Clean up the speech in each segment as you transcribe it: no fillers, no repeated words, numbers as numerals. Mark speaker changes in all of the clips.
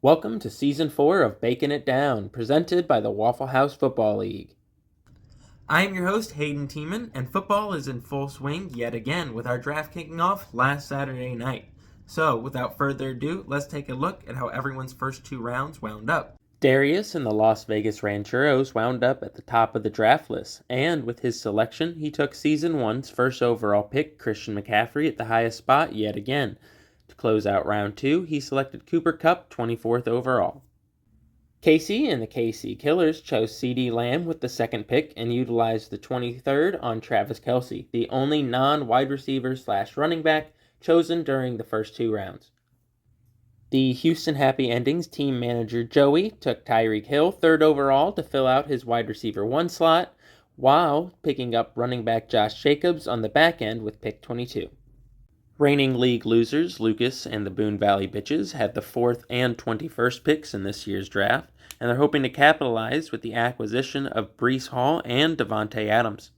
Speaker 1: Welcome to Season 4 of Baking It Down, presented by the Waffle House Football League.
Speaker 2: I am your host, Hayden Tiemann, and football is in full swing yet again with our draft kicking off last Saturday night. So, without further ado, let's take a look at how everyone's first two rounds wound up.
Speaker 1: Darius and the Las Vegas Rancheros wound up at the top of the draft list, and with his selection, he took Season 1's first overall pick, Christian McCaffrey, at the highest spot yet again. To close out Round 2, he selected Cooper Kupp, 24th overall. Casey and the KC Killers chose CeeDee Lamb with the second pick and utilized the 23rd on Travis Kelce, the only non-wide receiver / running back chosen during the first two rounds. The Houston Happy Endings team manager Joey took Tyreek Hill 3rd overall to fill out his wide receiver 1 slot, while picking up running back Josh Jacobs on the back end with pick 22. Reigning league losers, Lucas and the Boone Valley Bitches, had the 4th and 21st picks in this year's draft, and they're hoping to capitalize with the acquisition of Breece Hall and Devontae Adams.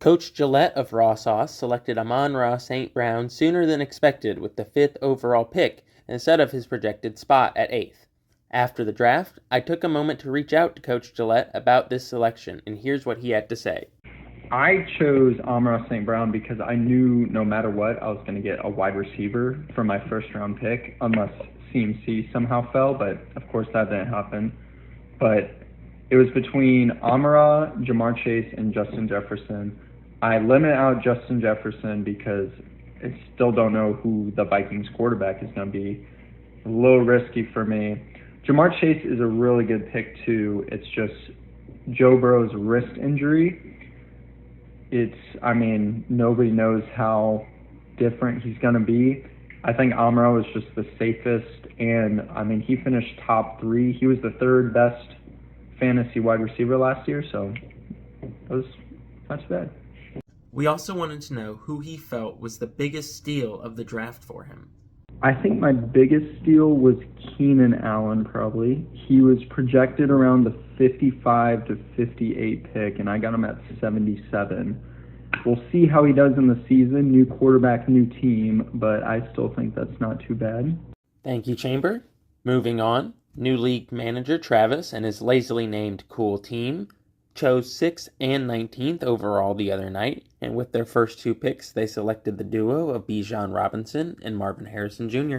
Speaker 1: Coach Gillette of Raw Sauce selected Amon-Ra St. Brown sooner than expected with the 5th overall pick instead of his projected spot at 8th. After the draft, I took a moment to reach out to Coach Gillette about this selection, and here's what he had to say.
Speaker 3: I chose Amon-Ra St. Brown because I knew no matter what, I was going to get a wide receiver for my first round pick, unless CMC somehow fell, but of course that didn't happen. But it was between Amon-Ra, Ja'Marr Chase, and Justin Jefferson. I limit out Justin Jefferson because I still don't know who the Vikings quarterback is going to be. A little risky for me. Ja'Marr Chase is a really good pick too. It's just Joe Burrow's wrist injury. Nobody knows how different he's going to be. I think Amon-Ra was just the safest, and he finished top 3. He was the 3rd best fantasy wide receiver last year, so it was not too bad.
Speaker 2: We also wanted to know who he felt was the biggest steal of the draft for him.
Speaker 3: I think my biggest steal was Keenan Allen, probably. He was projected around the 55 to 58 pick, and I got him at 77. We'll see how he does in the season. New quarterback, new team, but I still think that's not too bad.
Speaker 1: Thank you, Chamber. Moving on, new league manager Travis and his lazily named Cool Team chose 6th and 19th overall the other night, and with their first 2 picks, they selected the duo of Bijan Robinson and Marvin Harrison Jr.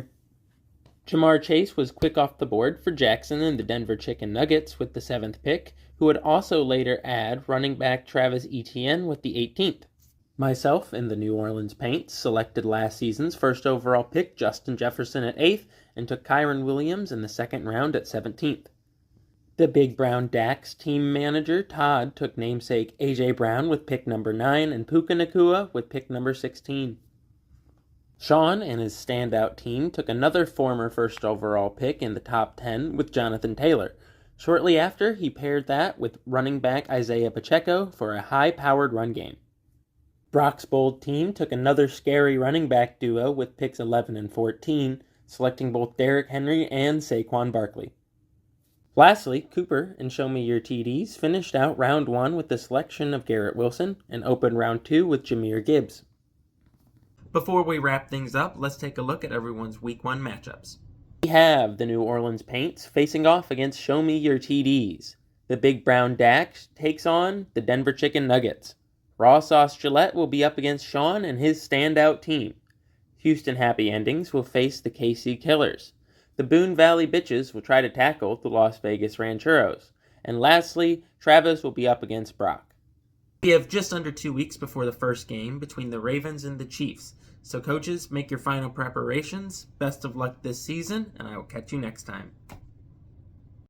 Speaker 1: Ja'Marr Chase was quick off the board for Jackson and the Denver Chicken Nuggets with the 7th pick, who would also later add running back Travis Etienne with the 18th. Myself and the New Orleans Paints selected last season's first overall pick Justin Jefferson at 8th and took Kyren Williams in the 2nd round at 17th. The Big Brown Dax team manager Todd took namesake A.J. Brown with pick number 9 and Puka Nacua with pick number 16. Sean and his standout team took another former first overall pick in the top 10 with Jonathan Taylor. Shortly after, he paired that with running back Isaiah Pacheco for a high-powered run game. Brock's bold team took another scary running back duo with picks 11 and 14, selecting both Derrick Henry and Saquon Barkley. Lastly, Cooper and Show Me Your TDs finished out round 1 with the selection of Garrett Wilson and opened round 2 with Jahmyr Gibbs.
Speaker 2: Before we wrap things up, let's take a look at everyone's Week 1 matchups.
Speaker 1: We have the New Orleans Paints facing off against Show Me Your TDs. The Big Brown Dax takes on the Denver Chicken Nuggets. Raw Sauce Gillette will be up against Sean and his standout team. Houston Happy Endings will face the KC Killers. The Boone Valley Bitches will try to tackle the Las Vegas Rancheros. And lastly, Travis will be up against Brock.
Speaker 2: We have just under 2 weeks before the first game between the Ravens and the Chiefs. So coaches, make your final preparations. Best of luck this season, and I will catch you next time.